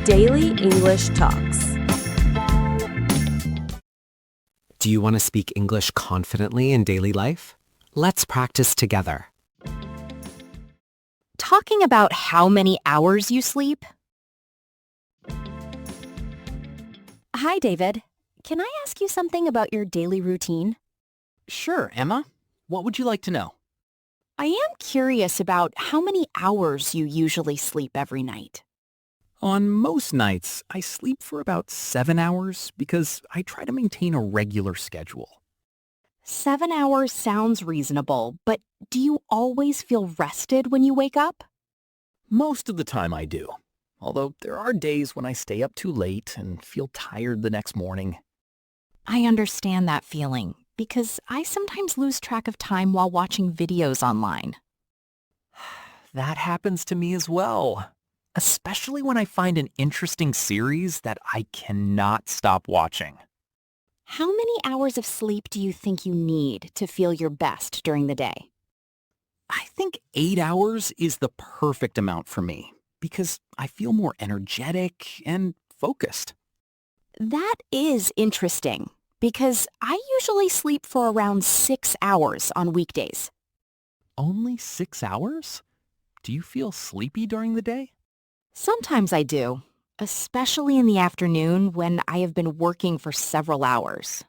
Daily English Talks. Do you want to speak English confidently in daily life? Let's practice together. Talking about how many hours you sleep? Hi, David. Can I ask you something about your daily routine? Sure, Emma. What would you like to know? I am curious about how many hours you usually sleep every night. On most nights, I sleep for about 7 hours because I try to maintain a regular schedule. 7 hours sounds reasonable, but do you always feel rested when you wake up? Most of the time I do, although there are days when I stay up too late and feel tired the next morning. I understand that feeling because I sometimes lose track of time while watching videos online. That happens to me as well, especially when I find an interesting series that I cannot stop watching. How many hours of sleep do you think you need to feel your best during the day? I think 8 hours is the perfect amount for me because I feel more energetic and focused. That is interesting because I usually sleep for around 6 hours on weekdays. Only 6 hours? Do you feel sleepy during the day? Sometimes I do, especially in the afternoon when I have been working for several hours.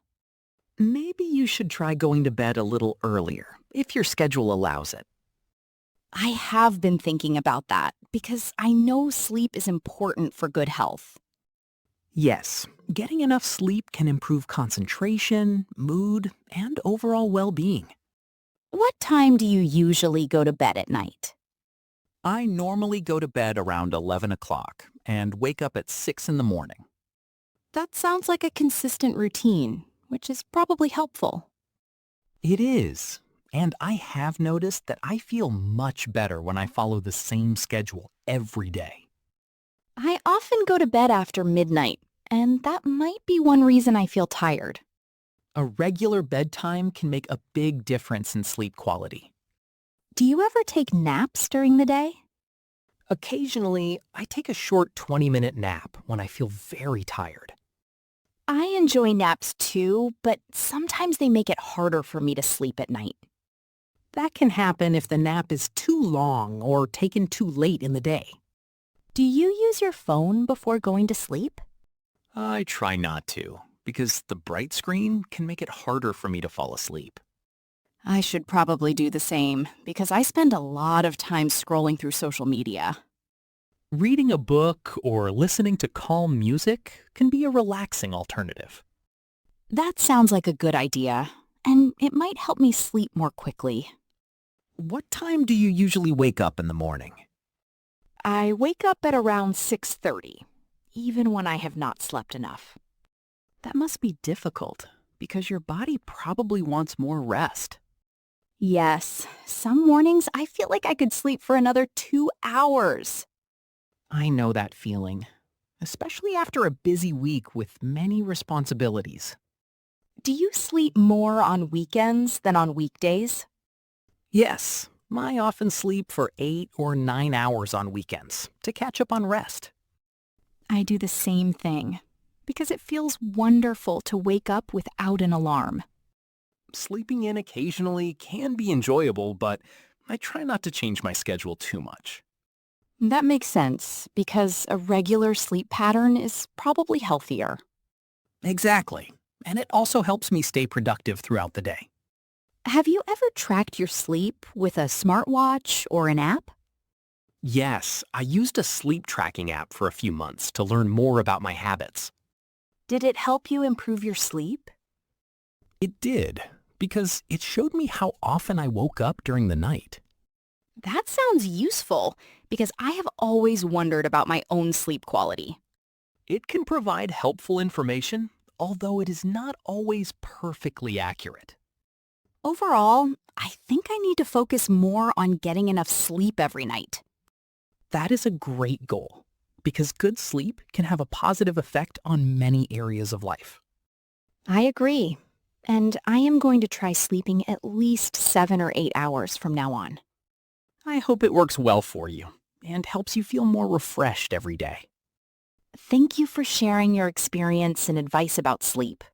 Maybe you should try going to bed a little earlier, if your schedule allows it. I have been thinking about that because I know sleep is important for good health. Yes, getting enough sleep can improve concentration, mood, and overall well-being. What time do you usually go to bed at night? I normally go to bed around 11 o'clock and wake up at 6 in the morning. That sounds like a consistent routine, which is probably helpful. It is, and I have noticed that I feel much better when I follow the same schedule every day. I often go to bed after midnight, and that might be one reason I feel tired. A regular bedtime can make a big difference in sleep quality. Do you ever take naps during the day? Occasionally, I take a short 20-minute nap when I feel very tired. I enjoy naps too, but sometimes they make it harder for me to sleep at night. That can happen if the nap is too long or taken too late in the day. Do you use your phone before going to sleep? I try not to, because the bright screen can make it harder for me to fall asleep. I should probably do the same because I spend a lot of time scrolling through social media. Reading a book or listening to calm music can be a relaxing alternative. That sounds like a good idea, and it might help me sleep more quickly. What time do you usually wake up in the morning? I wake up at around 6:30, even when I have not slept enough. That must be difficult because your body probably wants more rest. Yes, some mornings I feel like I could sleep for another 2 hours. I know that feeling, especially after a busy week with many responsibilities. Do you sleep more on weekends than on weekdays? Yes, I often sleep for 8 or 9 hours on weekends to catch up on rest. I do the same thing because it feels wonderful to wake up without an alarm. Sleeping in occasionally can be enjoyable, but I try not to change my schedule too much. That makes sense because a regular sleep pattern is probably healthier. Exactly, and it also helps me stay productive throughout the day. Have you ever tracked your sleep with a smartwatch or an app? Yes, I used a sleep tracking app for a few months to learn more about my habits. Did it help you improve your sleep? It did, because it showed me how often I woke up during the night. That sounds useful because I have always wondered about my own sleep quality. It can provide helpful information, although it is not always perfectly accurate. Overall, I think I need to focus more on getting enough sleep every night. That is a great goal, because good sleep can have a positive effect on many areas of life. I agree, and I am going to try sleeping at least 7 or 8 hours from now on. I hope it works well for you and helps you feel more refreshed every day. Thank you for sharing your experience and advice about sleep.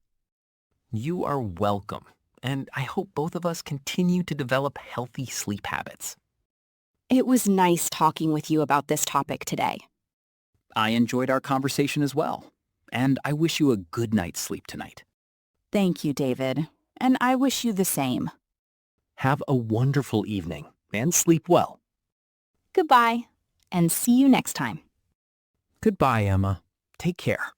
You are welcome, and I hope both of us continue to develop healthy sleep habits. It was nice talking with you about this topic today. I enjoyed our conversation as well, and I wish you a good night's sleep tonight. Thank you, David, and I wish you the same. Have a wonderful evening and sleep well. Goodbye, and see you next time. Goodbye, Emma. Take care.